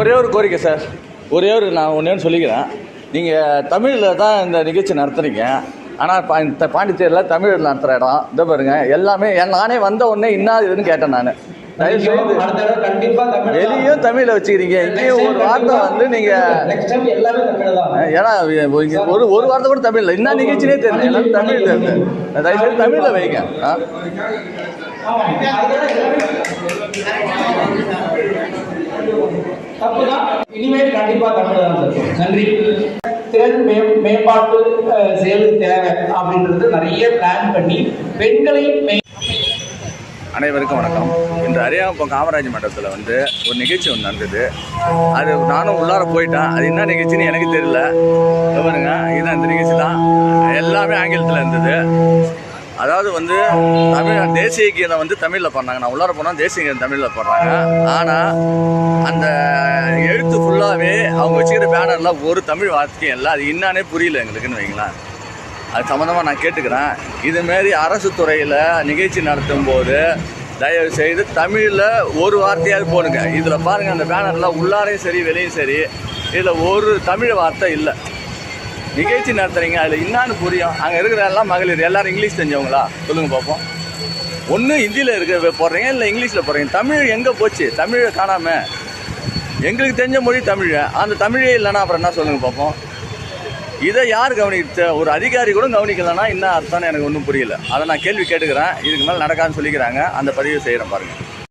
ஒரே ஒரு கோரிக்கை சார், நான் ஒன்றே சொல்லிக்கிறேன். நீங்கள் தமிழில் தான் இந்த நிகழ்ச்சி நடத்துகிறீங்க. ஆனால் பாண்டிச்சேரியில் தமிழில் நடத்துகிற இடம் இதை பாருங்க. எல்லாமே நானே வந்த உடனே என்ன இதுன்னு கேட்டேன். நான் வெளியும் தமிழில் வச்சுக்கிறீங்க, இங்கேயும் ஒரு வார்த்தை வந்து நீங்கள் ஏன்னா ஒரு வார்த்தை கூட தமிழில் என்ன நிகழ்ச்சினே தெரியல, எல்லாரும் தமிழ் தெரியுது. தயவுசெய்து தமிழில் வைங்க. தப்புதான், இனிமேல் கண்டிப்பா தமிழ் தான் சார். நன்றி. திறன் மேம்பாட்டு செயல் தேவை அப்படின்றது நிறைய பிளான் பண்ணி பெண்களை. அனைவருக்கும் வணக்கம். இன்று அரியாங்குப்பம் காமராஜ் மண்டபத்தில் வந்து ஒரு நிகழ்ச்சி ஒன்று நடந்தது. அது நானும் உள்ளார போயிட்டேன். அது என்ன நிகழ்ச்சின்னு எனக்கு தெரியல. பாருங்க, இதுதான் இந்த நிகழ்ச்சி தான். எல்லாமே ஆங்கிலத்தில் இருந்தது. அதாவது வந்து தமிழ் தேசிய கீதம் வந்து தமிழில் பாடுறாங்க. நான் உள்ளார போனால் தேசிய கீதம் தமிழில் பாடுறாங்க. ஆனால் அந்த எழுத்து ஃபுல்லாகவே அவங்க வச்சுக்கிற பேனர்லாம் ஒரு தமிழ் வார்த்தையும் இல்லை. அது என்னானே புரியல எங்களுக்குன்னு வைங்களேன். அது சம்மந்தமாக நான் கேட்டுக்கிறேன். இதுமாரி அரசு துறையில் நிகழ்ச்சி நடத்தும் போது தயவு செய்து தமிழில் ஒரு வார்த்தையாவது போடுங்க. இதில் பாருங்கள், அந்த பேனர்லாம் உள்ளாரையும் சரி வெளியும் சரி, இதில் ஒரு தமிழ் வார்த்தை இல்லை. நிகழ்ச்சி நடத்துறீங்க, அதில் என்னான்னு புரியும். அங்கே இருக்கிற எல்லாம் மகளிர் எல்லாரும் இங்கிலீஷ் தெரிஞ்சவங்களா சொல்லுங்கள் பார்ப்போம். ஒன்று ஹிந்தியில் இருக்க போடுறீங்க, இல்லை இங்கிலீஷில் போடுறீங்க. தமிழ் எங்கே போச்சு? தமிழை காணாமல். எங்களுக்கு தெரிஞ்ச மொழி தமிழ். அந்த தமிழே இல்லைன்னா அப்புறம் என்ன சொல்லுங்கள் பார்ப்போம். இதை யார் கவனிக்க? ஒரு அதிகாரி கூட கவனிக்கலைன்னா என்ன அர்த்தம்னு எனக்கு ஒன்றும் புரியல. அதை நான் கேள்வி கேட்டுக்கிறேன். இதுக்கு மேலே நடக்காதுன்னு சொல்லிக்கிறாங்க. அந்த பதிவு செய்கிறேன் பாருங்கள்.